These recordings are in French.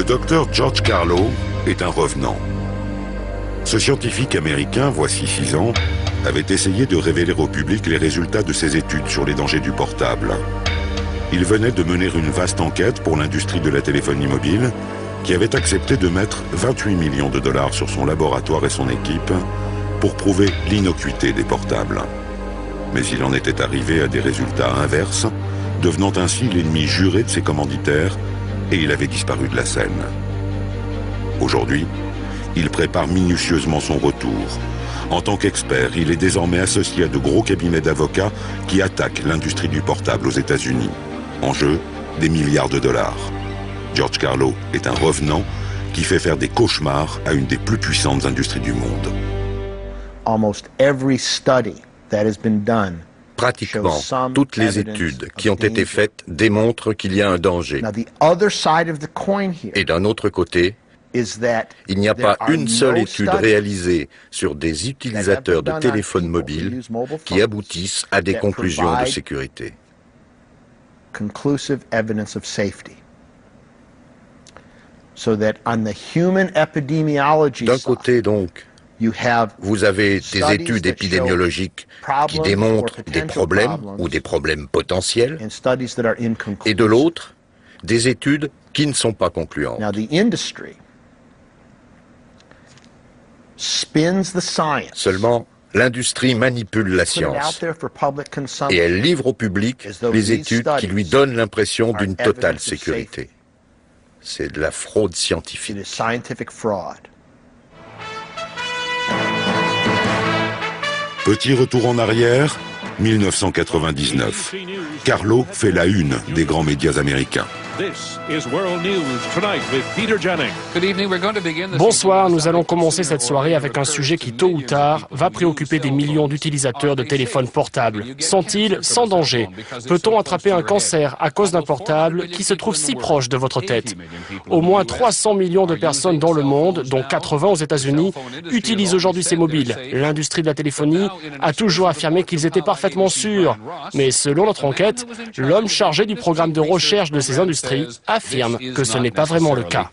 docteur George Carlo est un revenant. Ce scientifique américain, voici 6 ans, avait essayé de révéler au public les résultats de ses études sur les dangers du portable. Il venait de mener une vaste enquête pour l'industrie de la téléphonie mobile, qui avait accepté de mettre 28 millions de dollars sur son laboratoire et son équipe pour prouver l'innocuité des portables. Mais il en était arrivé à des résultats inverses, devenant ainsi l'ennemi juré de ses commanditaires, et il avait disparu de la scène. Aujourd'hui, il prépare minutieusement son retour. En tant qu'expert, il est désormais associé à de gros cabinets d'avocats qui attaquent l'industrie du portable aux États-Unis. En jeu, des milliards de dollars. George Carlo est un revenant qui fait faire des cauchemars à une des plus puissantes industries du monde. Pratiquement toutes les études qui ont été faites démontrent qu'il y a un danger. Et d'un autre côté, il n'y a pas une seule étude réalisée sur des utilisateurs de téléphones mobiles qui aboutissent à des conclusions de sécurité. D'un côté donc, vous avez des études épidémiologiques qui démontrent des problèmes ou des problèmes potentiels, et de l'autre, des études qui ne sont pas concluantes. Seulement, l'industrie manipule la science et elle livre au public les études qui lui donnent l'impression d'une totale sécurité. C'est de la fraude scientifique. Petit retour en arrière, 1999. Carlo fait la une des grands médias américains. Bonsoir, nous allons commencer cette soirée avec un sujet qui, tôt ou tard, va préoccuper des millions d'utilisateurs de téléphones portables. Sont-ils sans danger? Peut-on attraper un cancer à cause d'un portable qui se trouve si proche de votre tête? Au moins 300 millions de personnes dans le monde, dont 80 aux États-Unis, utilisent aujourd'hui ces mobiles. L'industrie de la téléphonie a toujours affirmé qu'ils étaient parfaitement sûrs. Mais selon notre enquête, l'homme chargé du programme de recherche de ces industries affirme que ce n'est pas vraiment le cas.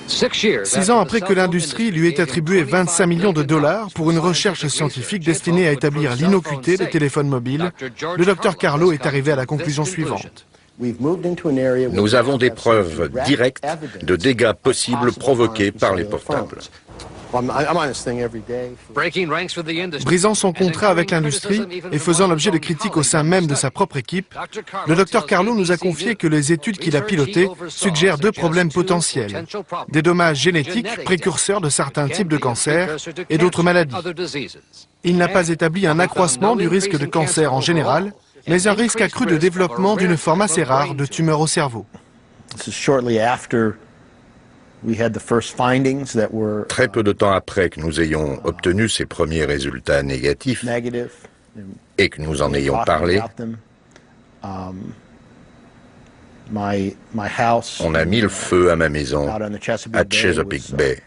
6 ans après que l'industrie lui ait attribué 25 millions de dollars pour une recherche scientifique destinée à établir l'innocuité des téléphones mobiles, le docteur Carlo est arrivé à la conclusion suivante. Nous avons des preuves directes de dégâts possibles provoqués par les portables. Brisant son contrat avec l'industrie et faisant l'objet de critiques au sein même de sa propre équipe, le docteur Carlo nous a confié que les études qu'il a pilotées suggèrent 2 problèmes potentiels. Des dommages génétiques précurseurs de certains types de cancers et d'autres maladies. Il n'a pas établi un accroissement du risque de cancer en général, mais un risque accru de développement d'une forme assez rare de tumeur au cerveau. Très peu de temps après que nous ayons obtenu ces premiers résultats négatifs et que nous en ayons parlé, on a mis le feu à ma maison à Chesapeake Bay.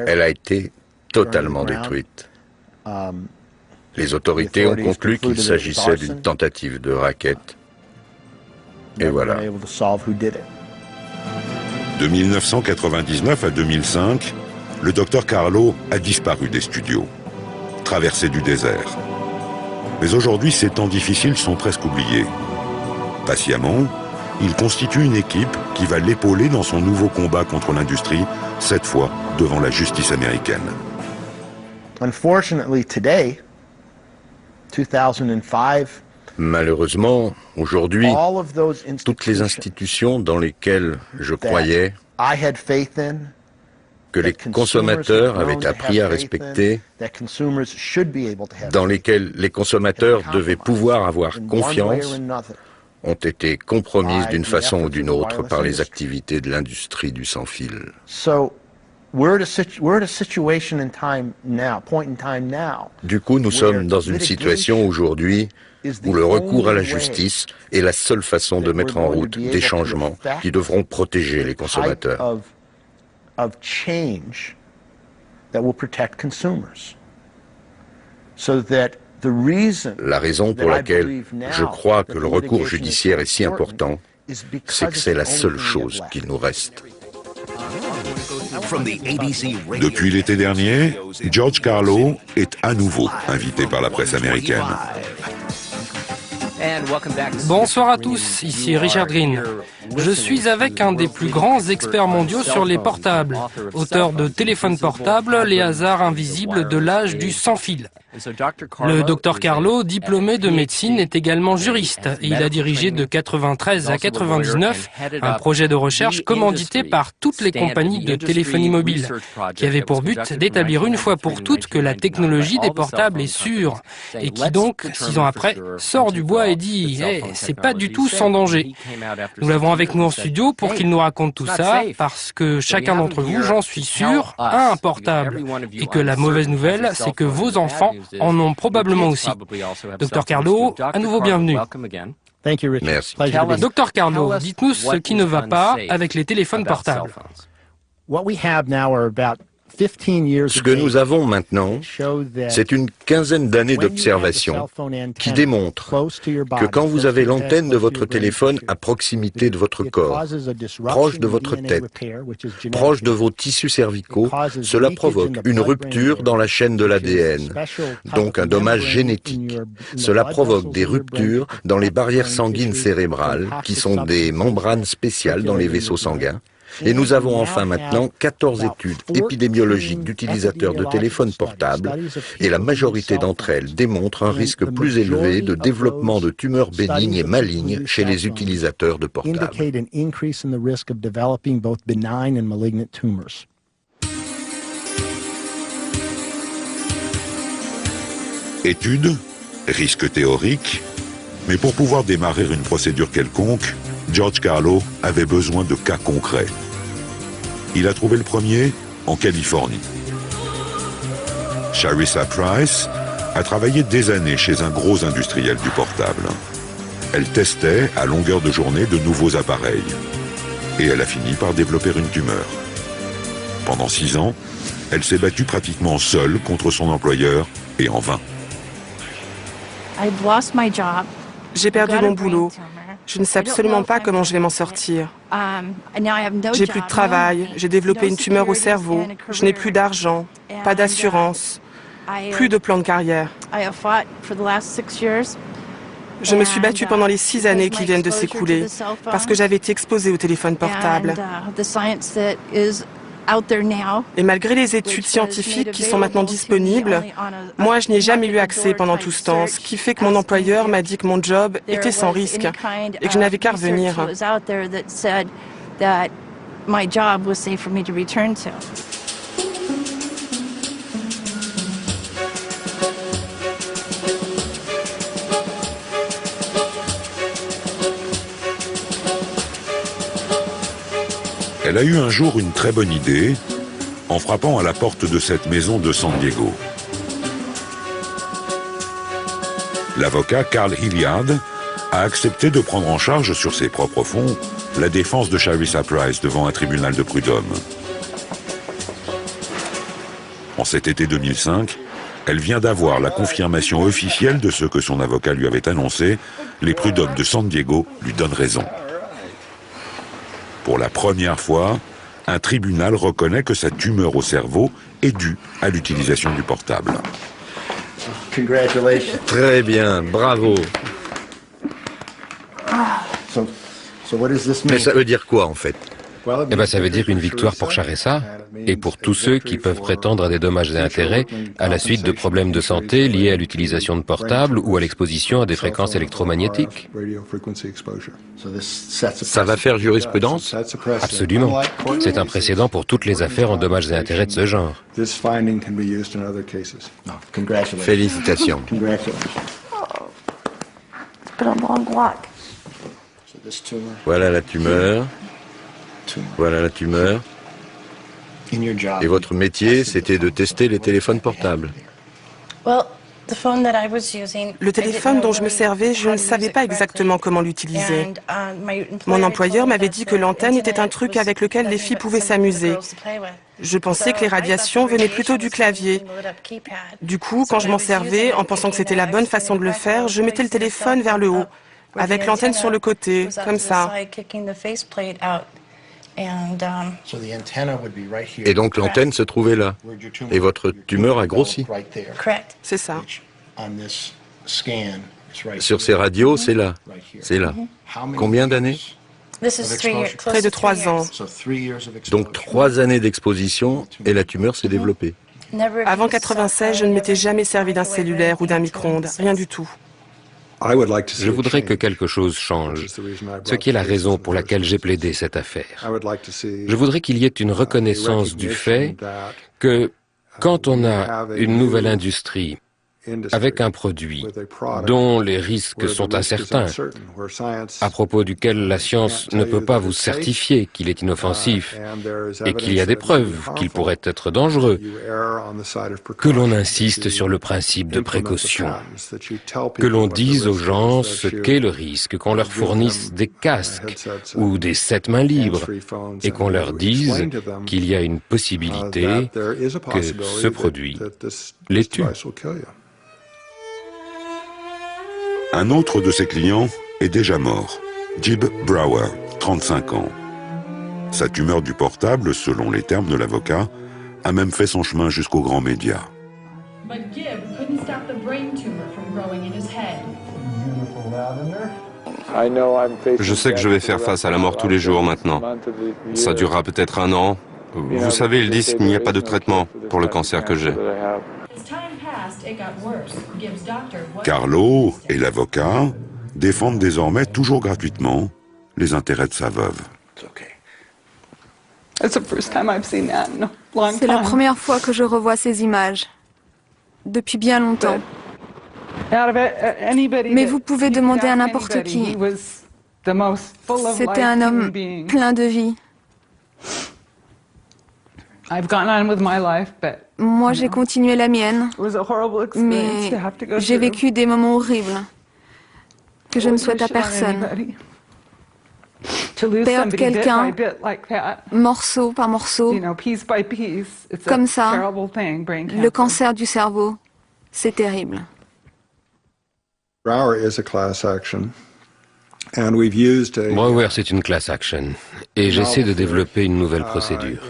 Elle a été totalement détruite. Les autorités ont conclu qu'il s'agissait d'une tentative de racket. Et voilà. De 1999 à 2005, le docteur Carlo a disparu des studios, traversé du désert. Mais aujourd'hui, ces temps difficiles sont presque oubliés. Patiemment, il constitue une équipe qui va l'épauler dans son nouveau combat contre l'industrie, cette fois devant la justice américaine. Malheureusement, aujourd'hui, toutes les institutions dans lesquelles je croyais que les consommateurs avaient appris à respecter, dans lesquelles les consommateurs devaient pouvoir avoir confiance, ont été compromises d'une façon ou d'une autre par les activités de l'industrie du sans-fil. Du coup, nous sommes dans une situation aujourd'hui où le recours à la justice est la seule façon de mettre en route des changements qui devront protéger les consommateurs. La raison pour laquelle je crois que le recours judiciaire est si important c'est que c'est la seule chose qu'il nous reste. Depuis l'été dernier, George Carlo est à nouveau invité par la presse américaine. Bonsoir à tous, ici Richard Green. Je suis avec un des plus grands experts mondiaux sur les portables, auteur de Téléphone portable, les hasards invisibles de l'âge du sans-fil. Le Dr Carlo, diplômé de médecine, est également juriste et il a dirigé de 93 à 99 un projet de recherche commandité par toutes les compagnies de téléphonie mobile, qui avait pour but d'établir une fois pour toutes que la technologie des portables est sûre et qui donc, 6 ans après, sort du bois et dit hey, « c'est pas du tout sans danger ». Nous l'avons avec nous en studio pour qu'il nous raconte tout ça, parce que chacun d'entre vous, j'en suis sûr, a un portable. Et que la mauvaise nouvelle, c'est que vos enfants en ont probablement aussi. Dr Carlo, à nouveau bienvenue. Merci. Dr Carlo, dites-nous ce qui ne va pas avec les téléphones portables. Ce que nous avons maintenant, c'est une quinzaine d'années d'observation qui démontrent que quand vous avez l'antenne de votre téléphone à proximité de votre corps, proche de votre tête, proche de vos tissus cervicaux, cela provoque une rupture dans la chaîne de l'ADN, donc un dommage génétique. Cela provoque des ruptures dans les barrières sanguines cérébrales, qui sont des membranes spéciales dans les vaisseaux sanguins. Et nous avons enfin maintenant 14 études épidémiologiques d'utilisateurs de téléphones portables et la majorité d'entre elles démontrent un risque plus élevé de développement de tumeurs bénignes et malignes chez les utilisateurs de portables. Études, risques théoriques, mais pour pouvoir démarrer une procédure quelconque, George Carlo avait besoin de cas concrets. Il a trouvé le premier en Californie. Charissa Price a travaillé des années chez un gros industriel du portable. Elle testait à longueur de journée de nouveaux appareils. Et elle a fini par développer une tumeur. Pendant 6 ans, elle s'est battue pratiquement seule contre son employeur et en vain. J'ai perdu mon boulot. Je ne sais absolument pas comment je vais m'en sortir. J'ai plus de travail, j'ai développé une tumeur au cerveau, je n'ai plus d'argent, pas d'assurance, plus de plan de carrière. Je me suis battue pendant les 6 années qui viennent de s'écouler parce que j'avais été exposée au téléphone portable. Et malgré les études scientifiques qui sont maintenant disponibles, moi je n'y ai jamais eu accès pendant tout ce temps, ce qui fait que mon employeur m'a dit que mon job était sans risque et que je n'avais qu'à revenir. Elle a eu un jour une très bonne idée en frappant à la porte de cette maison de San Diego. L'avocat Carl Hilliard a accepté de prendre en charge sur ses propres fonds la défense de Charissa Price devant un tribunal de prud'homme. En cet été 2005, elle vient d'avoir la confirmation officielle de ce que son avocat lui avait annoncé. Les prud'hommes de San Diego lui donnent raison. Pour la première fois, un tribunal reconnaît que sa tumeur au cerveau est due à l'utilisation du portable. Très bien, bravo. Mais ça veut dire quoi en fait? Eh bien, ça veut dire une victoire pour Charissa et pour tous ceux qui peuvent prétendre à des dommages et intérêts à la suite de problèmes de santé liés à l'utilisation de portables ou à l'exposition à des fréquences électromagnétiques. Ça va faire jurisprudence? Absolument. C'est un précédent pour toutes les affaires en dommages et intérêts de ce genre. Félicitations. Voilà la tumeur. Voilà la tumeur. Et votre métier, c'était de tester les téléphones portables. Le téléphone dont je me servais, je ne savais pas exactement comment l'utiliser. Mon employeur m'avait dit que l'antenne était un truc avec lequel les filles pouvaient s'amuser. Je pensais que les radiations venaient plutôt du clavier. Du coup, quand je m'en servais, en pensant que c'était la bonne façon de le faire, je mettais le téléphone vers le haut. avec l'antenne sur le côté, comme ça. Et donc l'antenne se trouvait là. Et votre tumeur a grossi. C'est ça. Sur ces radios, c'est là. C'est là. Combien d'années? Près de 3 ans. Donc 3 années d'exposition et la tumeur s'est développée. Avant 96, je ne m'étais jamais servi d'un cellulaire ou d'un micro-ondes, rien du tout. Je voudrais que quelque chose change, ce qui est la raison pour laquelle j'ai plaidé cette affaire. Je voudrais qu'il y ait une reconnaissance du fait que quand on a une nouvelle industrie avec un produit dont les risques sont incertains, à propos duquel la science ne peut pas vous certifier qu'il est inoffensif et qu'il y a des preuves qu'il pourrait être dangereux, que l'on insiste sur le principe de précaution, que l'on dise aux gens ce qu'est le risque, qu'on leur fournisse des casques ou des 7 mains libres et qu'on leur dise qu'il y a une possibilité que ce produit les tue. Un autre de ses clients est déjà mort, Jib Brower, 35 ans. Sa tumeur du portable, selon les termes de l'avocat, a même fait son chemin jusqu'aux grands médias. Je sais que je vais faire face à la mort tous les jours maintenant. Ça durera peut-être 1 an. Vous savez, ils disent qu'il n'y a pas de traitement pour le cancer que j'ai. Carlo et l'avocat défendent désormais toujours gratuitement les intérêts de sa veuve. C'est la première fois que je revois ces images, depuis bien longtemps. Mais vous pouvez demander à n'importe qui. C'était un homme plein de vie. Moi, j'ai continué la mienne, mais j'ai vécu des moments horribles que je ne souhaite à personne. Perdre quelqu'un, morceau par morceau, comme ça, le cancer du cerveau, c'est terrible. Brower, c'est une class action, et j'essaie de développer une nouvelle procédure.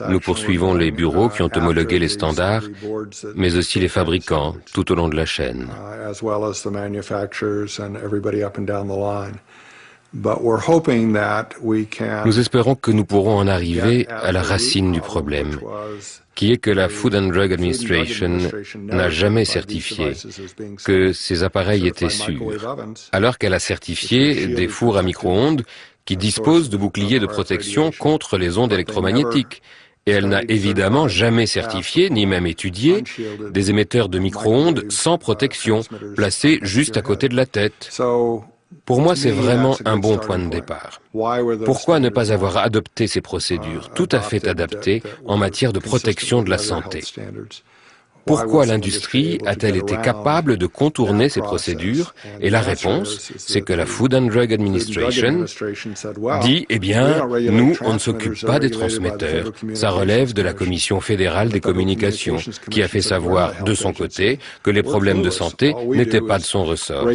Nous poursuivons les bureaux qui ont homologué les standards, mais aussi les fabricants tout au long de la chaîne. Nous espérons que nous pourrons en arriver à la racine du problème, qui est que la Food and Drug Administration n'a jamais certifié que ces appareils étaient sûrs, alors qu'elle a certifié des fours à micro-ondes qui disposent de boucliers de protection contre les ondes électromagnétiques. Et elle n'a évidemment jamais certifié, ni même étudié, des émetteurs de micro-ondes sans protection, placés juste à côté de la tête. Pour moi, c'est vraiment un bon point de départ. Pourquoi ne pas avoir adopté ces procédures tout à fait adaptées en matière de protection de la santé? Pourquoi l'industrie a-t-elle été capable de contourner ces procédures? Et la réponse, c'est que la Food and Drug Administration dit, eh bien, nous, on ne s'occupe pas des transmetteurs. Ça relève de la Commission fédérale des communications, qui a fait savoir, de son côté, que les problèmes de santé n'étaient pas de son ressort.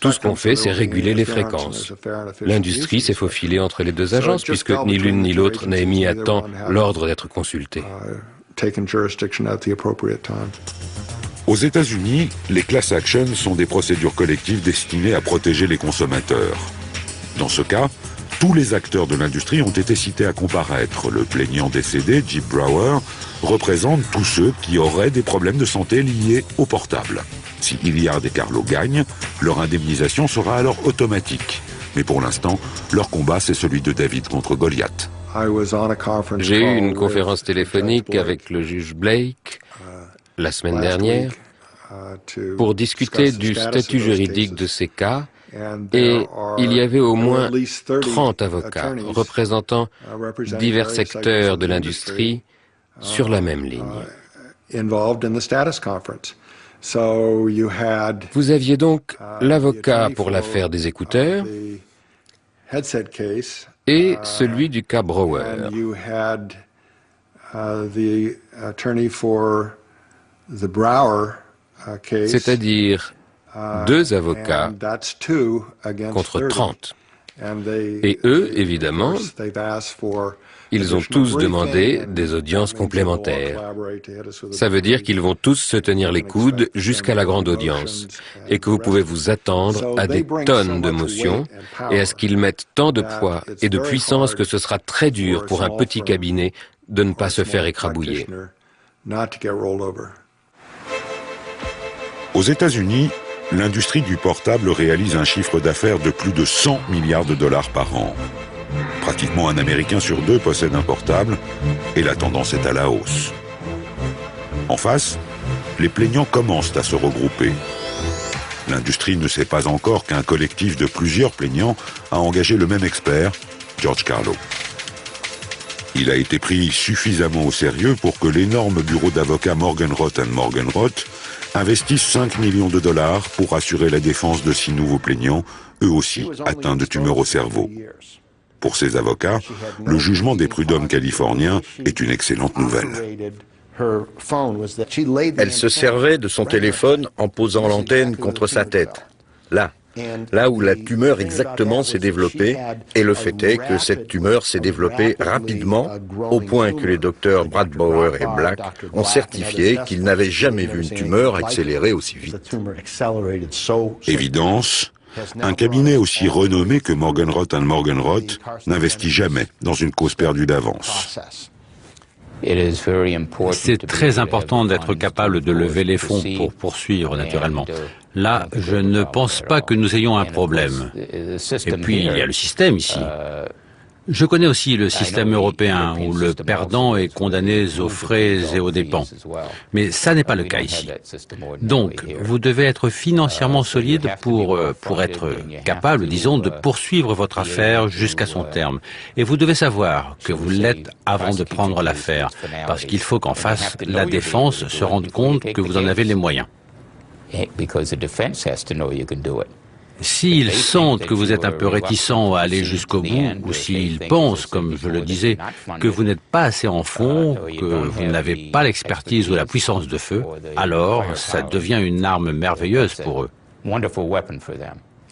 Tout ce qu'on fait, c'est réguler les fréquences. L'industrie s'est faufilée entre les deux agences, puisque ni l'une ni l'autre n'a émis à temps l'ordre d'être consultée. Aux États-Unis, les class actions sont des procédures collectives destinées à protéger les consommateurs. Dans ce cas, tous les acteurs de l'industrie ont été cités à comparaître. Le plaignant décédé, Jib Brower, représente tous ceux qui auraient des problèmes de santé liés au portable. Si Hilliard et Carlo gagnent, leur indemnisation sera alors automatique. Mais pour l'instant, leur combat, c'est celui de David contre Goliath. J'ai eu une conférence téléphonique avec le juge Blake la semaine dernière pour discuter du statut juridique de ces cas, et il y avait au moins 30 avocats représentant divers secteurs de l'industrie sur la même ligne. Vous aviez donc l'avocat pour l'affaire des écouteurs et celui du cas Brower. C'est-à-dire 2 avocats contre 30. Et eux, évidemment, ils ont tous demandé des audiences complémentaires. Ça veut dire qu'ils vont tous se tenir les coudes jusqu'à la grande audience et que vous pouvez vous attendre à des tonnes de motions et à ce qu'ils mettent tant de poids et de puissance que ce sera très dur pour un petit cabinet de ne pas se faire écrabouiller. Aux États-Unis, l'industrie du portable réalise un chiffre d'affaires de plus de 100 milliards de dollars par an. Pratiquement un Américain sur 2 possède un portable et la tendance est à la hausse. En face, les plaignants commencent à se regrouper. L'industrie ne sait pas encore qu'un collectif de plusieurs plaignants a engagé le même expert, George Carlo. Il a été pris suffisamment au sérieux pour que l'énorme bureau d'avocats Morgan, Roth & Morgan, Roth investisse 5 millions de dollars pour assurer la défense de 6 nouveaux plaignants, eux aussi atteints de tumeurs au cerveau. Pour ces avocats, le jugement des prud'hommes californiens est une excellente nouvelle. Elle se servait de son téléphone en posant l'antenne contre sa tête, là où la tumeur exactement s'est développée, et le fait est que cette tumeur s'est développée rapidement, au point que les docteurs Bradbauer et Black ont certifié qu'ils n'avaient jamais vu une tumeur accélérer aussi vite. Évidence, un cabinet aussi renommé que Morgan, Roth & Morgan, Roth n'investit jamais dans une cause perdue d'avance. C'est très important d'être capable de lever les fonds pour poursuivre, naturellement. Là, je ne pense pas que nous ayons un problème. Et puis, il y a le système ici. Je connais aussi le système européen où le perdant est condamné aux frais et aux dépens. Mais ça n'est pas le cas ici. Donc, vous devez être financièrement solide pour être capable, disons, de poursuivre votre affaire jusqu'à son terme. Et vous devez savoir que vous l'êtes avant de prendre l'affaire, parce qu'il faut qu'en face, la défense se rende compte que vous en avez les moyens. S'ils sentent que vous êtes un peu réticent à aller jusqu'au bout, ou s'ils pensent, comme je le disais, que vous n'êtes pas assez en fond, que vous n'avez pas l'expertise ou la puissance de feu, alors ça devient une arme merveilleuse pour eux.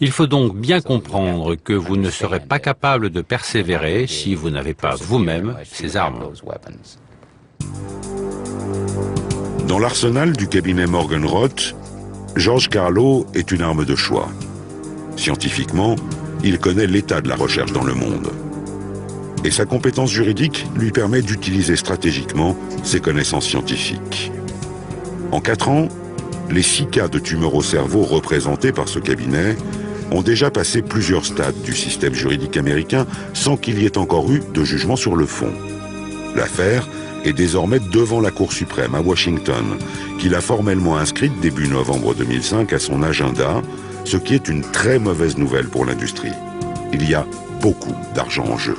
Il faut donc bien comprendre que vous ne serez pas capable de persévérer si vous n'avez pas vous-même ces armes. Dans l'arsenal du cabinet Morgan Roth, George Carlo est une arme de choix. Scientifiquement, il connaît l'état de la recherche dans le monde. Et sa compétence juridique lui permet d'utiliser stratégiquement ses connaissances scientifiques. En 4 ans, les 6 cas de tumeurs au cerveau représentés par ce cabinet ont déjà passé plusieurs stades du système juridique américain sans qu'il y ait encore eu de jugement sur le fond. L'affaire est désormais devant la Cour suprême à Washington, qui l'a formellement inscrite début novembre 2005 à son agenda, ce qui est une très mauvaise nouvelle pour l'industrie. Il y a beaucoup d'argent en jeu.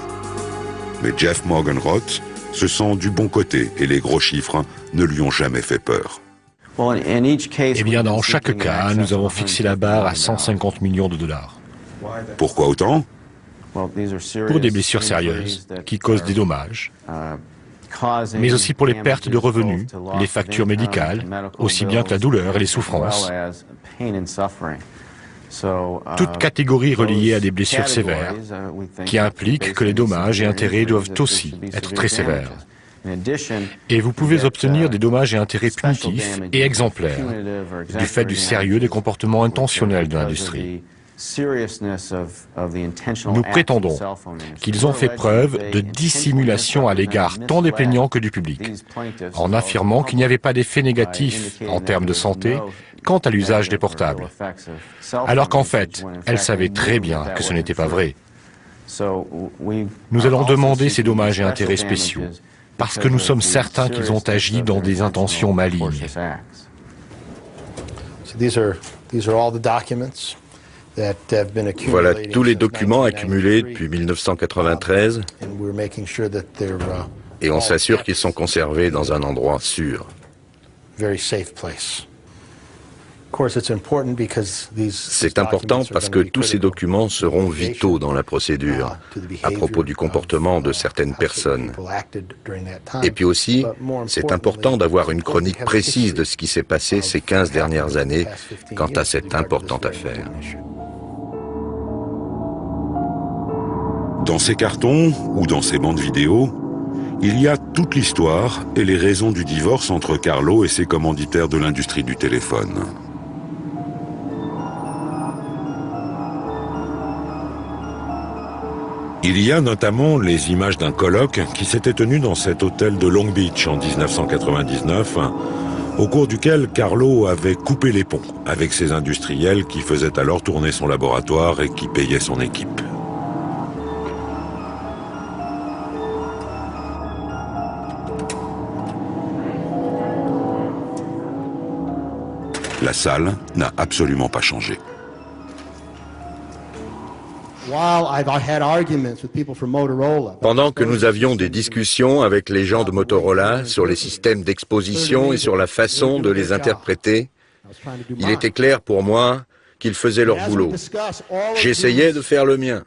Mais Jeff Morgan Roth se sent du bon côté et les gros chiffres ne lui ont jamais fait peur. Eh bien, dans chaque cas, nous avons fixé la barre à 150 millions de dollars. Pourquoi autant? Pour des blessures sérieuses qui causent des dommages, mais aussi pour les pertes de revenus, les factures médicales, aussi bien que la douleur et les souffrances. Toute catégorie reliée à des blessures sévères, qui implique que les dommages et intérêts doivent aussi être très sévères. Et vous pouvez obtenir des dommages et intérêts punitifs et exemplaires, du fait du sérieux des comportements intentionnels de l'industrie. Nous prétendons qu'ils ont fait preuve de dissimulation à l'égard tant des plaignants que du public, en affirmant qu'il n'y avait pas d'effet négatif en termes de santé quant à l'usage des portables, alors qu'en fait, elles savaient très bien que ce n'était pas vrai. Nous allons demander ces dommages et intérêts spéciaux, parce que nous sommes certains qu'ils ont agi dans des intentions malignes. Voilà tous les documents accumulés depuis 1993 et on s'assure qu'ils sont conservés dans un endroit sûr. C'est important parce que tous ces documents seront vitaux dans la procédure à propos du comportement de certaines personnes. Et puis aussi, c'est important d'avoir une chronique précise de ce qui s'est passé ces 15 dernières années quant à cette importante affaire. Dans ces cartons ou dans ces bandes vidéo, il y a toute l'histoire et les raisons du divorce entre Carlo et ses commanditaires de l'industrie du téléphone. Il y a notamment les images d'un colloque qui s'était tenu dans cet hôtel de Long Beach en 1999, au cours duquel Carlo avait coupé les ponts avec ses industriels qui faisaient alors tourner son laboratoire et qui payaient son équipe. La salle n'a absolument pas changé. Pendant que nous avions des discussions avec les gens de Motorola sur les systèmes d'exposition et sur la façon de les interpréter, il était clair pour moi qu'ils faisaient leur boulot. J'essayais de faire le mien.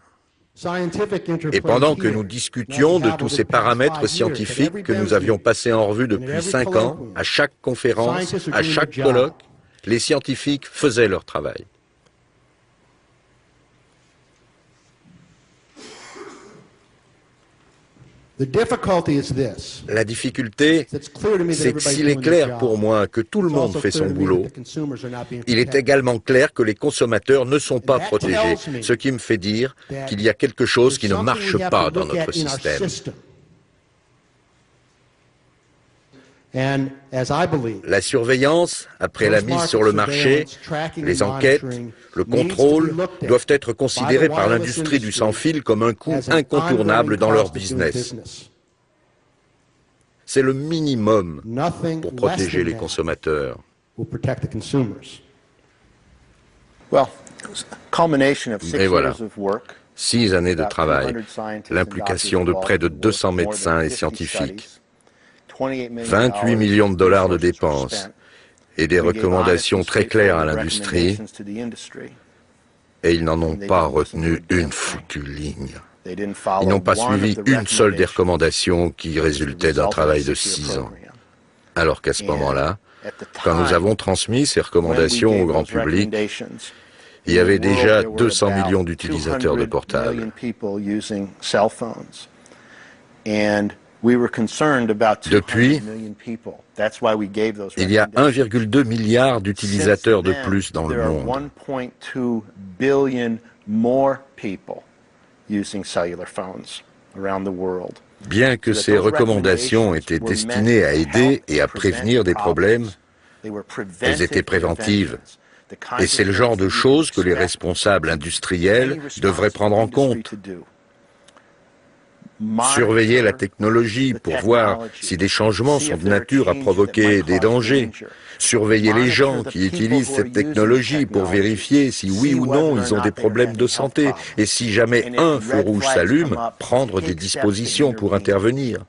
Et pendant que nous discutions de tous ces paramètres scientifiques que nous avions passés en revue depuis 5 ans, à chaque conférence, à chaque colloque, les scientifiques faisaient leur travail. La difficulté, c'est que s'il est clair pour moi que tout le monde fait son boulot, il est également clair que les consommateurs ne sont pas protégés, ce qui me fait dire qu'il y a quelque chose qui ne marche pas dans notre système. La surveillance, après la mise sur le marché, les enquêtes, le contrôle doivent être considérés par l'industrie du sans-fil comme un coût incontournable dans leur business. C'est le minimum pour protéger les consommateurs. Et voilà, 6 années de travail, l'implication de près de 200 médecins et scientifiques, 28 millions de dollars de dépenses et des recommandations très claires à l'industrie, et ils n'en ont pas retenu une foutue ligne. Ils n'ont pas suivi une seule des recommandations qui résultaient d'un travail de 6 ans. Alors qu'à ce moment-là, quand nous avons transmis ces recommandations au grand public, il y avait déjà 200 millions d'utilisateurs de portables. Depuis, il y a 1,2 milliard d'utilisateurs de plus dans le monde. Bien que ces recommandations étaient destinées à aider et à prévenir des problèmes, elles étaient préventives. Et c'est le genre de choses que les responsables industriels devraient prendre en compte. Surveiller la technologie pour voir si des changements sont de nature à provoquer des dangers. Surveiller les gens qui utilisent cette technologie pour vérifier si oui ou non ils ont des problèmes de santé. Et si jamais un feu rouge s'allume, prendre des dispositions pour intervenir.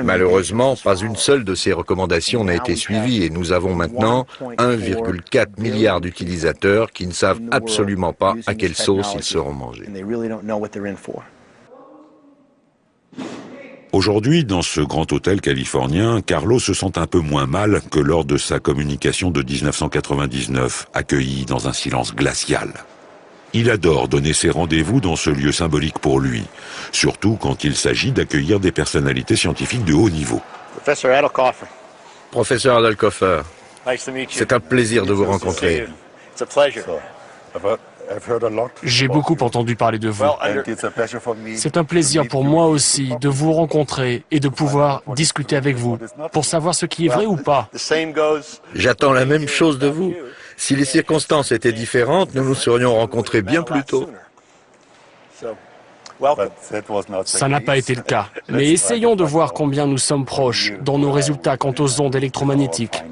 Malheureusement, pas une seule de ces recommandations n'a été suivie et nous avons maintenant 1,4 milliard d'utilisateurs qui ne savent absolument pas à quelle sauce ils seront mangés. Aujourd'hui, dans ce grand hôtel californien, Carlo se sent un peu moins mal que lors de sa communication de 1999, accueilli dans un silence glacial. Il adore donner ses rendez-vous dans ce lieu symbolique pour lui, surtout quand il s'agit d'accueillir des personnalités scientifiques de haut niveau. Professeur Adalkofer, c'est un plaisir de vous rencontrer. J'ai beaucoup entendu parler de vous. C'est un plaisir pour moi aussi de vous rencontrer et de pouvoir discuter avec vous pour savoir ce qui est vrai ou pas. J'attends la même chose de vous. Si les circonstances étaient différentes, nous nous serions rencontrés bien plus tôt. Ça n'a pas été le cas. Mais essayons de voir combien nous sommes proches dans nos résultats quant aux ondes électromagnétiques.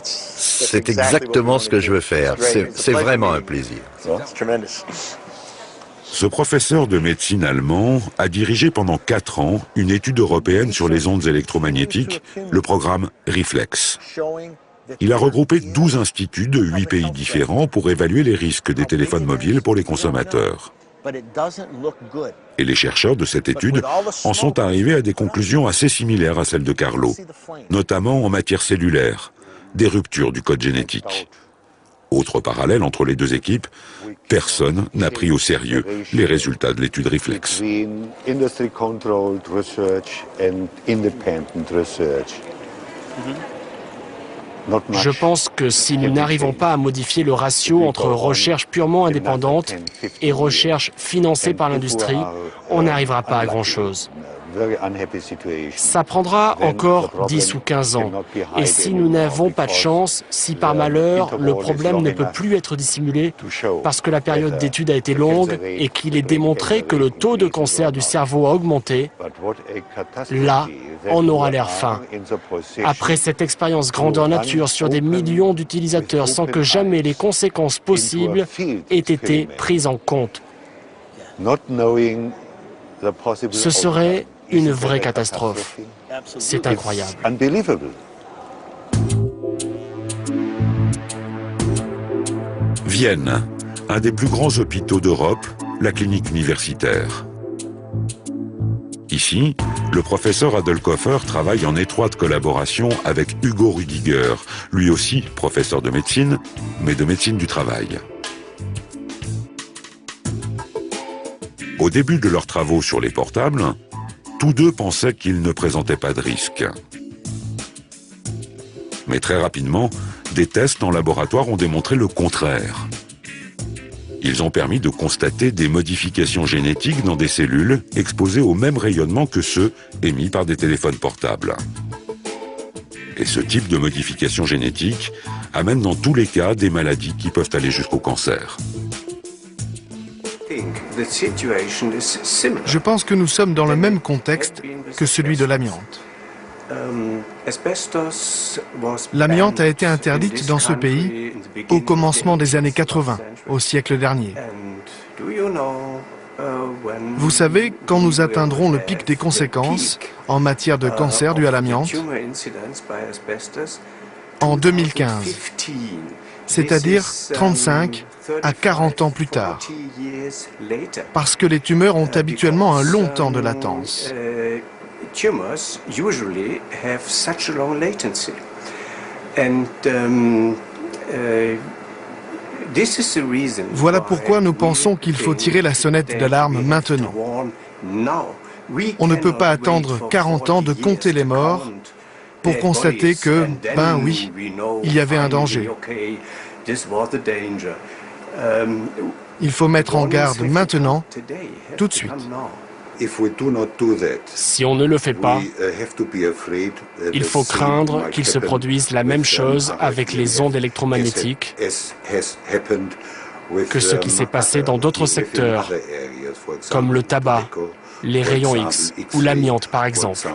C'est exactement ce que je veux faire. C'est vraiment un plaisir. Ce professeur de médecine allemand a dirigé pendant 4 ans une étude européenne sur les ondes électromagnétiques, le programme REFLEX. Il a regroupé 12 instituts de 8 pays différents pour évaluer les risques des téléphones mobiles pour les consommateurs. Et les chercheurs de cette étude en sont arrivés à des conclusions assez similaires à celles de Carlo, notamment en matière cellulaire, des ruptures du code génétique. Autre parallèle entre les deux équipes, personne n'a pris au sérieux les résultats de l'étude REFLEX. Je pense que si nous n'arrivons pas à modifier le ratio entre recherche purement indépendante et recherche financée par l'industrie, on n'arrivera pas à grand-chose. Ça prendra encore 10 ou 15 ans. Et si nous n'avons pas de chance, si par malheur le problème ne peut plus être dissimulé parce que la période d'étude a été longue et qu'il est démontré que le taux de cancer du cerveau a augmenté, là, on aura l'air fin. Après cette expérience grandeur nature sur des millions d'utilisateurs sans que jamais les conséquences possibles aient été prises en compte. Ce serait une vraie catastrophe. C'est incroyable. Vienne, un des plus grands hôpitaux d'Europe, la clinique universitaire. Ici, le professeur Adelkofer travaille en étroite collaboration avec Hugo Rüdiger, lui aussi professeur de médecine, mais de médecine du travail. Au début de leurs travaux sur les portables, tous deux pensaient qu'ils ne présentaient pas de risque. Mais très rapidement, des tests en laboratoire ont démontré le contraire. Ils ont permis de constater des modifications génétiques dans des cellules exposées au même rayonnement que ceux émis par des téléphones portables. Et ce type de modification génétique amène dans tous les cas des maladies qui peuvent aller jusqu'au cancer. Je pense que nous sommes dans le même contexte que celui de l'amiante. L'amiante a été interdite dans ce pays au commencement des années 80, au siècle dernier. Vous savez, quand nous atteindrons le pic des conséquences en matière de cancer dû à l'amiante, en 2015, c'est-à-dire 35 à 40 ans plus tard, parce que les tumeurs ont habituellement un long temps de latence. Voilà pourquoi nous pensons qu'il faut tirer la sonnette d'alarme maintenant. On ne peut pas attendre 40 ans de compter les morts pour constater que, ben oui, il y avait un danger. Il faut mettre en garde maintenant, tout de suite. Si on ne le fait pas, il faut craindre qu'il se produise la même chose avec les ondes électromagnétiques que ce qui s'est passé dans d'autres secteurs, comme le tabac, les rayons X ou l'amiante par exemple.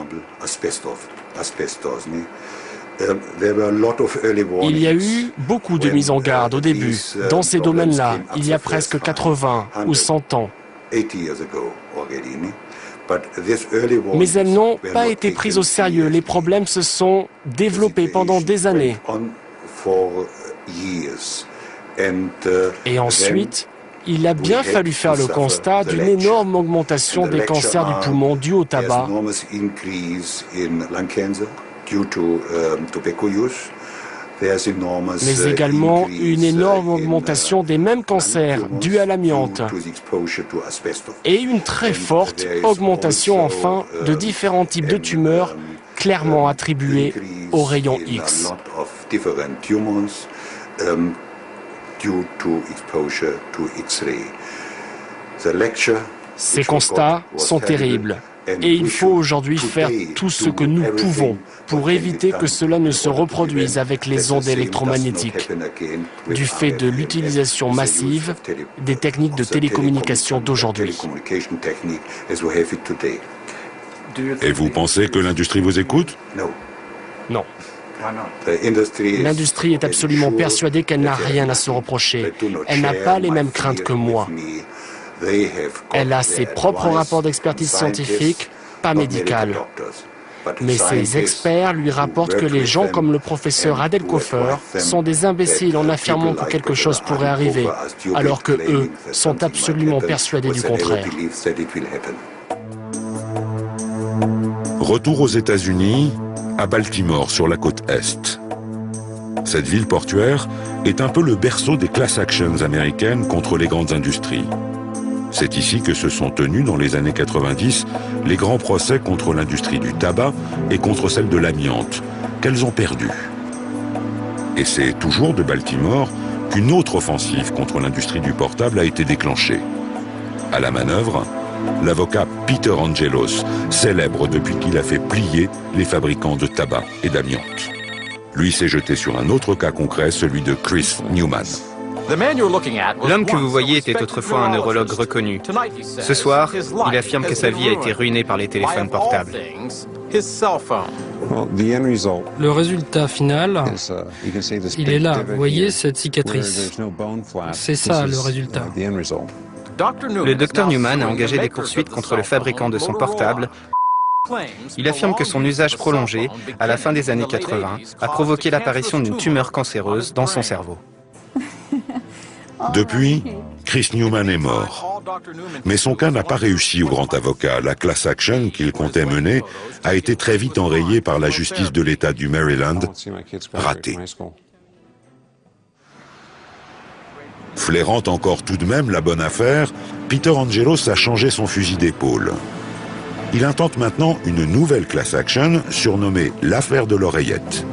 Il y a eu beaucoup de mises en garde au début, dans ces domaines-là, il y a presque 80 ou 100 ans. Mais elles n'ont pas été prises au sérieux. Les problèmes se sont développés pendant des années. Et ensuite, il a bien fallu faire le constat d'une énorme augmentation des cancers du poumon dus au tabac, mais également une énorme augmentation des mêmes cancers dus à l'amiante et une très forte augmentation enfin de différents types de tumeurs clairement attribuées aux rayons X. Ces constats sont terribles. Et il faut aujourd'hui faire tout ce que nous pouvons pour éviter que cela ne se reproduise avec les ondes électromagnétiques, du fait de l'utilisation massive des techniques de télécommunication d'aujourd'hui. Et vous pensez que l'industrie vous écoute? Non. L'industrie est absolument persuadée qu'elle n'a rien à se reprocher. Elle n'a pas les mêmes craintes que moi. Elle a ses propres rapports d'expertise scientifique, pas médicale. Mais ces experts lui rapportent que les gens comme le professeur Adelkofer sont des imbéciles en affirmant que quelque chose pourrait arriver, alors que eux sont absolument persuadés du contraire. Retour aux États-Unis, à Baltimore, sur la côte Est. Cette ville portuaire est un peu le berceau des class actions américaines contre les grandes industries. C'est ici que se sont tenus dans les années 90 les grands procès contre l'industrie du tabac et contre celle de l'amiante, qu'elles ont perdu. Et c'est toujours de Baltimore qu'une autre offensive contre l'industrie du portable a été déclenchée. À la manœuvre, l'avocat Peter Angelos, célèbre depuis qu'il a fait plier les fabricants de tabac et d'amiante. Lui s'est jeté sur un autre cas concret, celui de Chris Newman. L'homme que vous voyez était autrefois un neurologue reconnu. Ce soir, il affirme que sa vie a été ruinée par les téléphones portables. Le résultat final, il est là. Vous voyez cette cicatrice. C'est ça le résultat. Le docteur Newman a engagé des poursuites contre le fabricant de son portable. Il affirme que son usage prolongé, à la fin des années 80, a provoqué l'apparition d'une tumeur cancéreuse dans son cerveau. Depuis, Chris Newman est mort. Mais son cas n'a pas réussi au grand avocat. La class action qu'il comptait mener a été très vite enrayée par la justice de l'État du Maryland, ratée. Flairant encore tout de même la bonne affaire, Peter Angelos a changé son fusil d'épaule. Il intente maintenant une nouvelle class action surnommée l'affaire de l'oreillette.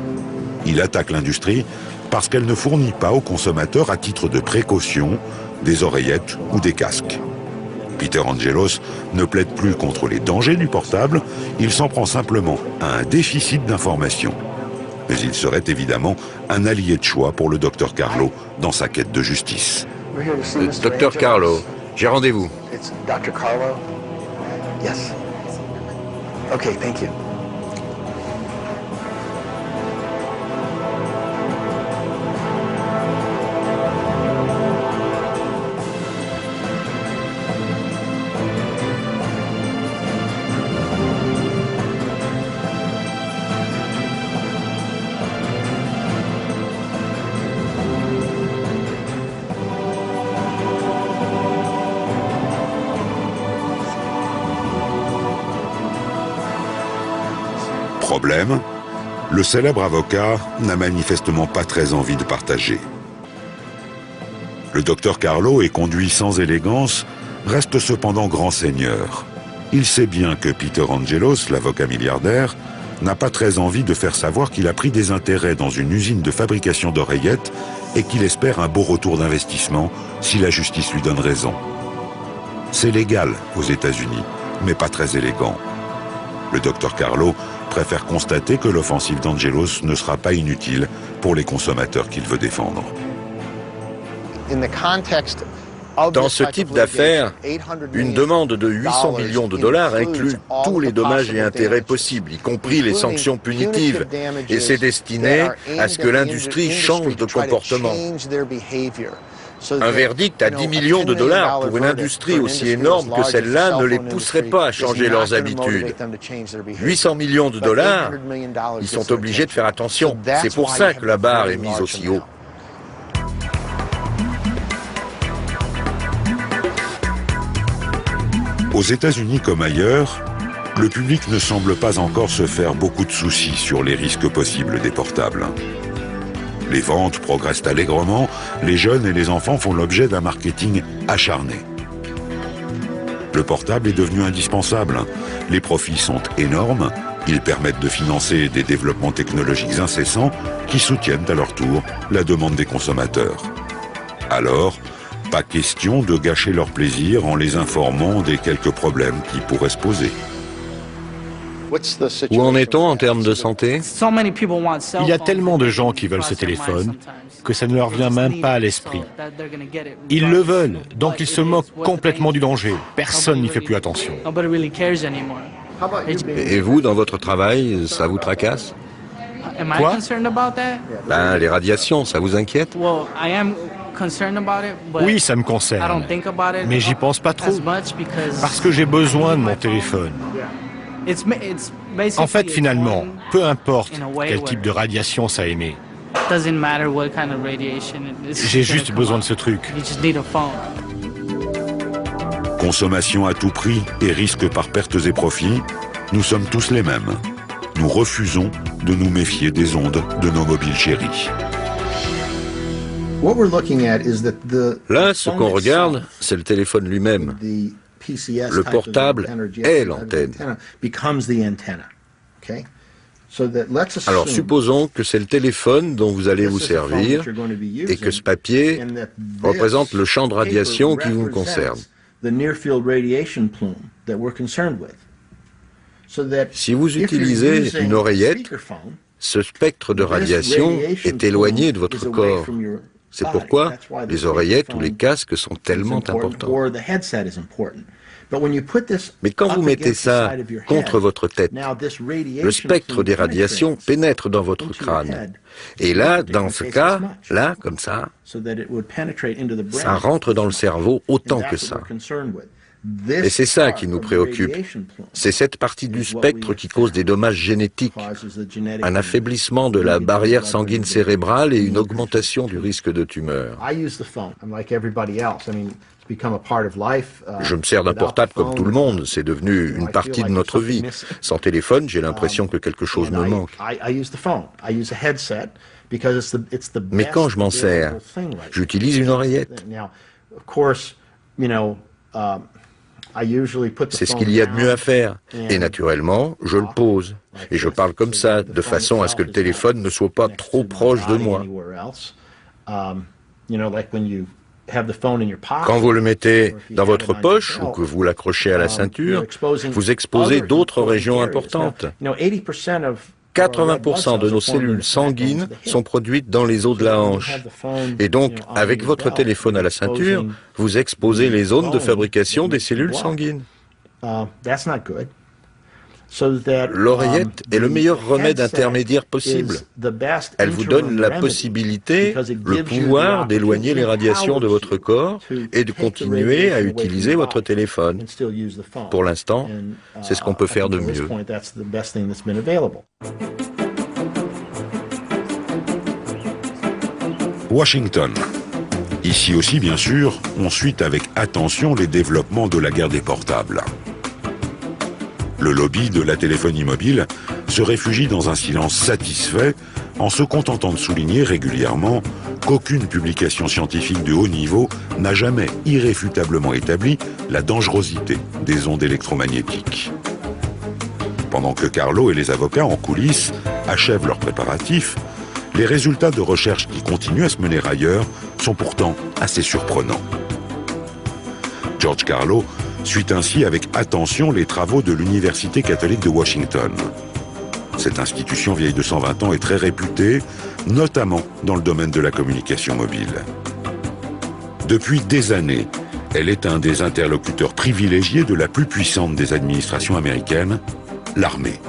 Il attaque l'industrie parce qu'elle ne fournit pas aux consommateurs à titre de précaution des oreillettes ou des casques. Peter Angelos ne plaide plus contre les dangers du portable, il s'en prend simplement à un déficit d'information. Mais il serait évidemment un allié de choix pour le Dr Carlo dans sa quête de justice. Dr Carlo, j'ai rendez-vous. Dr Carlo? Yes. Okay, thank you. Problème, le célèbre avocat n'a manifestement pas très envie de partager. Le docteur Carlo est conduit sans élégance, reste cependant grand seigneur. Il sait bien que Peter Angelos, l'avocat milliardaire, n'a pas très envie de faire savoir qu'il a pris des intérêts dans une usine de fabrication d'oreillettes et qu'il espère un beau retour d'investissement si la justice lui donne raison. C'est légal aux États-Unis, mais pas très élégant. Le docteur Carlo préfère constater que l'offensive d'Angelos ne sera pas inutile pour les consommateurs qu'il veut défendre. Dans ce type d'affaires, une demande de 800 millions de dollars inclut tous les dommages et intérêts possibles, y compris les sanctions punitives, et c'est destiné à ce que l'industrie change de comportement. Un verdict à 10 millions de dollars pour une industrie aussi énorme que celle-là ne les pousserait pas à changer leurs habitudes. 800 millions de dollars, ils sont obligés de faire attention. C'est pour ça que la barre est mise aussi haut. Aux États-Unis comme ailleurs, le public ne semble pas encore se faire beaucoup de soucis sur les risques possibles des portables. Les ventes progressent allègrement, les jeunes et les enfants font l'objet d'un marketing acharné. Le portable est devenu indispensable. Les profits sont énormes, ils permettent de financer des développements technologiques incessants qui soutiennent à leur tour la demande des consommateurs. Alors, pas question de gâcher leur plaisir en les informant des quelques problèmes qui pourraient se poser. Où en est-on en termes de santé? Il y a tellement de gens qui veulent ce téléphone que ça ne leur vient même pas à l'esprit. Ils le veulent, donc ils se moquent complètement du danger. Personne n'y fait plus attention. Et vous, dans votre travail, ça vous tracasse? Quoi? Ben, les radiations, ça vous inquiète? Oui, ça me concerne, mais j'y pense pas trop, parce que j'ai besoin de mon téléphone. En fait, finalement, peu importe quel type de radiation ça émet. J'ai juste besoin de ce truc. Consommation à tout prix et risque par pertes et profits, nous sommes tous les mêmes. Nous refusons de nous méfier des ondes de nos mobiles chéris. Là, ce qu'on regarde, c'est le téléphone lui-même. Le portable est l'antenne. Alors supposons que c'est le téléphone dont vous allez vous servir et que ce papier représente le champ de radiation qui vous concerne. Si vous utilisez une oreillette, ce spectre de radiation est éloigné de votre corps. C'est pourquoi les oreillettes ou les casques sont tellement importants. Mais quand vous mettez ça contre votre tête, le spectre des radiations pénètre dans votre crâne. Et là, dans ce cas, là, comme ça rentre dans le cerveau autant que ça. Et c'est ça qui nous préoccupe. C'est cette partie du spectre qui cause des dommages génétiques, un affaiblissement de la barrière sanguine cérébrale et une augmentation du risque de tumeur. Je me sers d'un portable comme tout le monde, c'est devenu une partie de notre vie. Sans téléphone, j'ai l'impression que quelque chose me manque. Mais quand je m'en sers, j'utilise une oreillette. C'est ce qu'il y a de mieux à faire. Et naturellement, je le pose. Et je parle comme ça, de façon à ce que le téléphone ne soit pas trop proche de moi. Quand vous le mettez dans votre poche ou que vous l'accrochez à la ceinture, vous exposez d'autres régions importantes. 80% de nos cellules sanguines sont produites dans les os de la hanche. Et donc, avec votre téléphone à la ceinture, vous exposez les zones de fabrication des cellules sanguines. L'oreillette est le meilleur remède intermédiaire possible. Elle vous donne la possibilité, le pouvoir d'éloigner les radiations de votre corps et de continuer à utiliser votre téléphone. Pour l'instant, c'est ce qu'on peut faire de mieux. Washington. Ici aussi, bien sûr, on suit avec attention les développements de la guerre des portables. Le lobby de la téléphonie mobile se réfugie dans un silence satisfait en se contentant de souligner régulièrement qu'aucune publication scientifique de haut niveau n'a jamais irréfutablement établi la dangerosité des ondes électromagnétiques. Pendant que Carlo et les avocats en coulisses achèvent leurs préparatifs, les résultats de recherche qui continuent à se mener ailleurs sont pourtant assez surprenants. George Carlo suit ainsi avec attention les travaux de l'Université catholique de Washington. Cette institution vieille de 120 ans est très réputée, notamment dans le domaine de la communication mobile. Depuis des années, elle est un des interlocuteurs privilégiés de la plus puissante des administrations américaines, l'armée.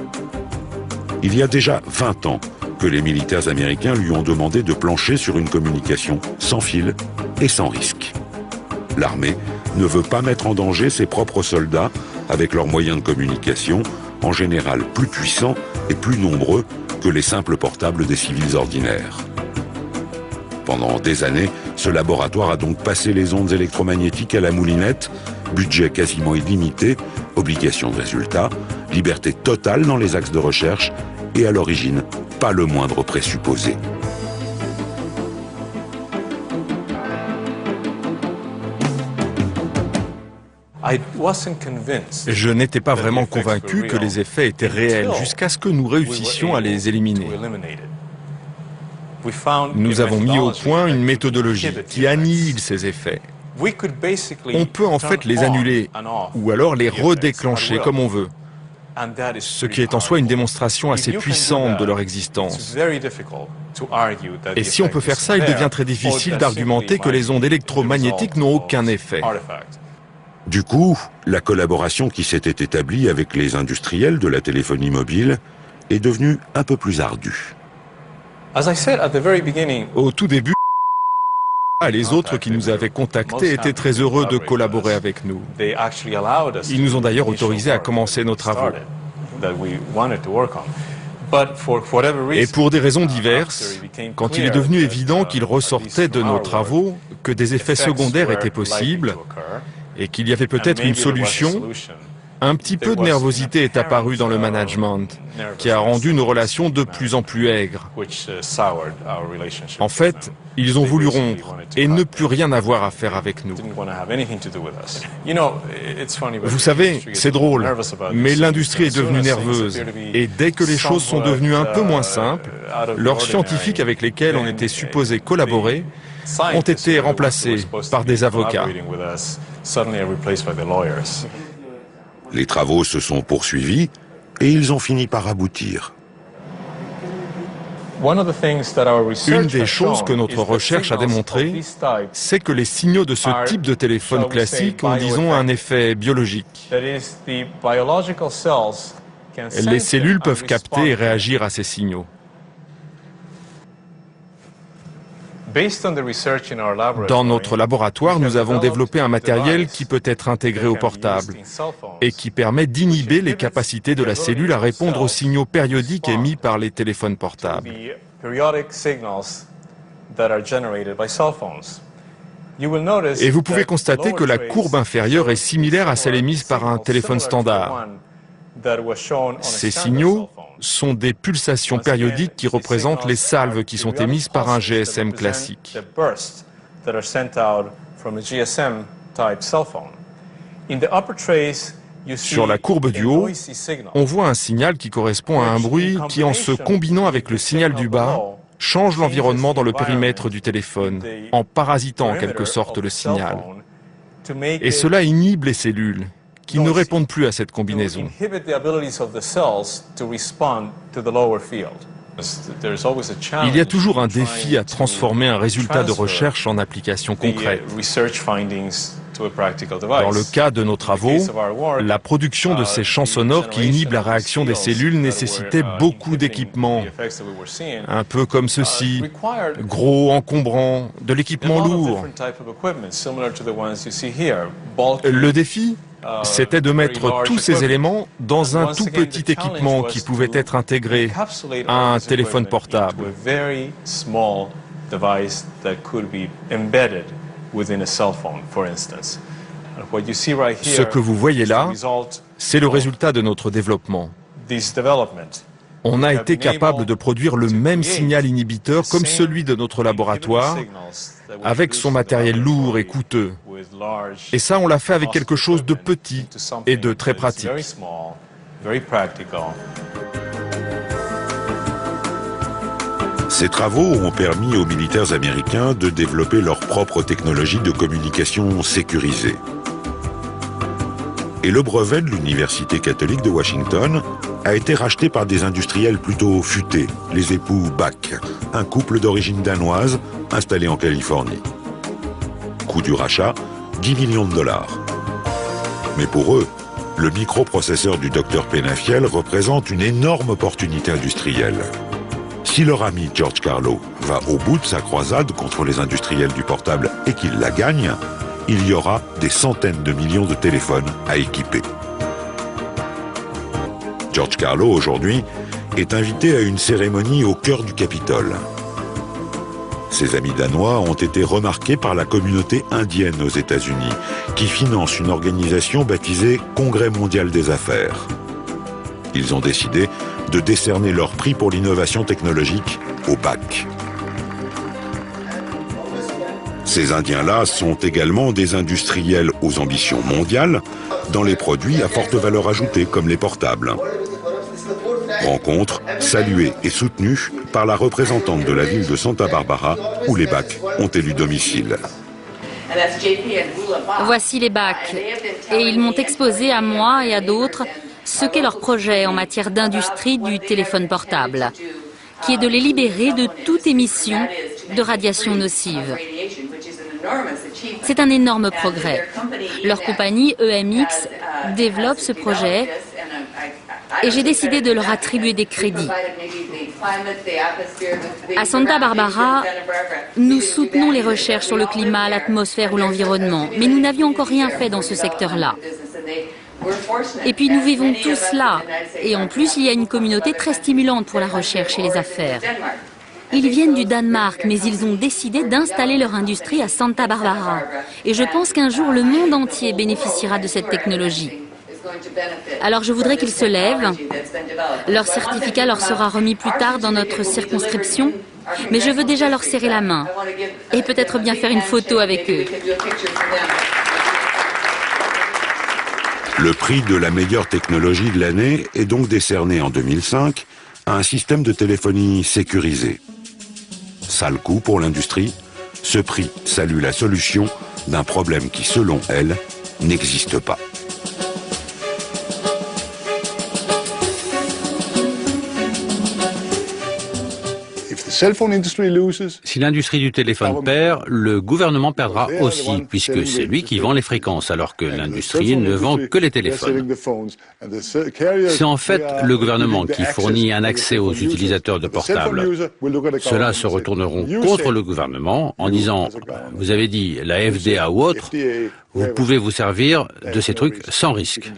Il y a déjà 20 ans que les militaires américains lui ont demandé de plancher sur une communication sans fil et sans risque. L'armée ne veut pas mettre en danger ses propres soldats avec leurs moyens de communication, en général plus puissants et plus nombreux que les simples portables des civils ordinaires. Pendant des années, ce laboratoire a donc passé les ondes électromagnétiques à la moulinette, budget quasiment illimité, obligation de résultat, liberté totale dans les axes de recherche et à l'origine, pas le moindre présupposé. Je n'étais pas vraiment convaincu que les effets étaient réels jusqu'à ce que nous réussissions à les éliminer. Nous avons mis au point une méthodologie qui annihile ces effets. On peut en fait les annuler ou alors les redéclencher comme on veut, ce qui est en soi une démonstration assez puissante de leur existence. Et si on peut faire ça, il devient très difficile d'argumenter que les ondes électromagnétiques n'ont aucun effet. Du coup, la collaboration qui s'était établie avec les industriels de la téléphonie mobile est devenue un peu plus ardue. Au tout début, Les autres qui nous avaient contactés étaient très heureux de collaborer avec nous. Ils nous ont d'ailleurs autorisés à commencer nos travaux. Et pour des raisons diverses, quand il est devenu évident qu'il ressortait de nos travaux que des effets secondaires étaient possibles et qu'il y avait peut-être une solution, un petit peu de nervosité est apparue dans le management, qui a rendu nos relations de plus en plus aigres. En fait, ils ont voulu rompre et ne plus rien avoir à faire avec nous. Vous savez, c'est drôle, mais l'industrie est devenue nerveuse. Et dès que les choses sont devenues un peu moins simples, leurs scientifiques avec lesquels on était supposé collaborer ont été remplacés par des avocats. Les travaux se sont poursuivis et ils ont fini par aboutir. Une des choses que notre recherche a démontré, c'est que les signaux de ce type de téléphone classique ont, disons, un effet biologique. Les cellules peuvent capter et réagir à ces signaux. Dans notre laboratoire, nous avons développé un matériel qui peut être intégré au portable et qui permet d'inhiber les capacités de la cellule à répondre aux signaux périodiques émis par les téléphones portables. Et vous pouvez constater que la courbe inférieure est similaire à celle émise par un téléphone standard. Ces signaux sont des pulsations périodiques qui représentent les salves qui sont émises par un GSM classique. Sur la courbe du haut, on voit un signal qui correspond à un bruit qui, en se combinant avec le signal du bas, change l'environnement dans le périmètre du téléphone, en parasitant en quelque sorte le signal. Et cela inhibe les cellules, qui ne répondent plus à cette combinaison. Il y a toujours un défi à transformer un résultat de recherche en application concrète. Dans le cas de nos travaux, la production de ces champs sonores qui inhibent la réaction des cellules nécessitait beaucoup d'équipements, un peu comme ceci, gros, encombrant, de l'équipement lourd. Le défi, c'était de mettre tous ces éléments dans un tout petit équipement qui pouvait être intégré à un téléphone portable. Ce que vous voyez là, c'est le résultat de notre développement. On a été capable de produire le même signal inhibiteur comme celui de notre laboratoire, avec son matériel lourd et coûteux. Et ça, on l'a fait avec quelque chose de petit et de très pratique. Ces travaux ont permis aux militaires américains de développer leur propre technologie de communication sécurisée. Et le brevet de l'Université catholique de Washington a été racheté par des industriels plutôt futés, les époux Bach, un couple d'origine danoise installé en Californie. Coût du rachat, 10 millions de $. Mais pour eux, le microprocesseur du Dr Penafiel représente une énorme opportunité industrielle. Si leur ami George Carlo va au bout de sa croisade contre les industriels du portable et qu'il la gagne, il y aura des centaines de millions de téléphones à équiper. George Carlo, aujourd'hui, est invité à une cérémonie au cœur du Capitole. Ses amis danois ont été remarqués par la communauté indienne aux États-Unis, qui finance une organisation baptisée Congrès mondial des affaires. Ils ont décidé de décerner leur prix pour l'innovation technologique au BAC. Ces Indiens-là sont également des industriels aux ambitions mondiales dans les produits à forte valeur ajoutée comme les portables. Rencontre saluée et soutenue par la représentante de la ville de Santa Barbara où les BAC ont élu domicile. Voici les BAC et ils m'ont exposé à moi et à d'autres ce qu'est leur projet en matière d'industrie du téléphone portable, qui est de les libérer de toute émission de radiation nocive. C'est un énorme progrès. Leur compagnie, EMX, développe ce projet et j'ai décidé de leur attribuer des crédits. À Santa Barbara, nous soutenons les recherches sur le climat, l'atmosphère ou l'environnement, mais nous n'avions encore rien fait dans ce secteur-là. Et puis nous vivons tous là, et en plus il y a une communauté très stimulante pour la recherche et les affaires. Ils viennent du Danemark, mais ils ont décidé d'installer leur industrie à Santa Barbara. Et je pense qu'un jour le monde entier bénéficiera de cette technologie. Alors je voudrais qu'ils se lèvent. Leur certificat leur sera remis plus tard dans notre circonscription, mais je veux déjà leur serrer la main et peut-être bien faire une photo avec eux. Le prix de la meilleure technologie de l'année est donc décerné en 2005 à un système de téléphonie sécurisé. Sale coup pour l'industrie, ce prix salue la solution d'un problème qui, selon elle, n'existe pas. Si l'industrie du téléphone perd, le gouvernement perdra aussi, puisque c'est lui qui vend les fréquences, alors que l'industrie ne vend que les téléphones. C'est en fait le gouvernement qui fournit un accès aux utilisateurs de portables. Ceux-là se retourneront contre le gouvernement en disant « Vous avez dit la FDA ou autre, vous pouvez vous servir de ces trucs sans risque ».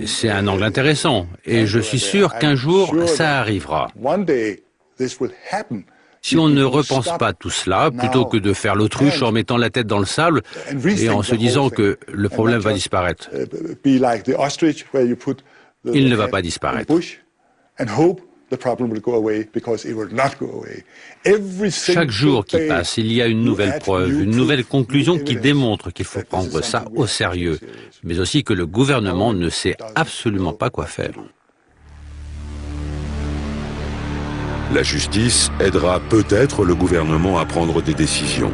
C'est un angle intéressant, et je suis sûr qu'un jour, ça arrivera. Si on ne repense pas tout cela, plutôt que de faire l'autruche en mettant la tête dans le sable et en se disant que le problème va disparaître, il ne va pas disparaître. Chaque jour qui passe, il y a une nouvelle preuve, une nouvelle conclusion qui démontre qu'il faut prendre ça au sérieux, mais aussi que le gouvernement ne sait absolument pas quoi faire. La justice aidera peut-être le gouvernement à prendre des décisions.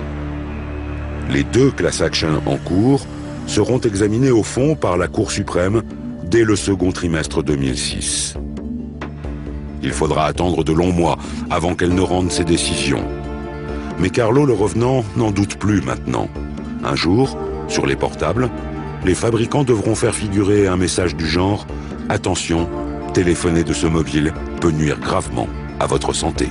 Les 2 class actions en cours seront examinées au fond par la Cour suprême dès le second trimestre 2006. Il faudra attendre de longs mois avant qu'elle ne rende ses décisions. Mais Carlo le revenant n'en doute plus maintenant. Un jour, sur les portables, les fabricants devront faire figurer un message du genre « Attention, téléphoner de ce mobile peut nuire gravement à votre santé ».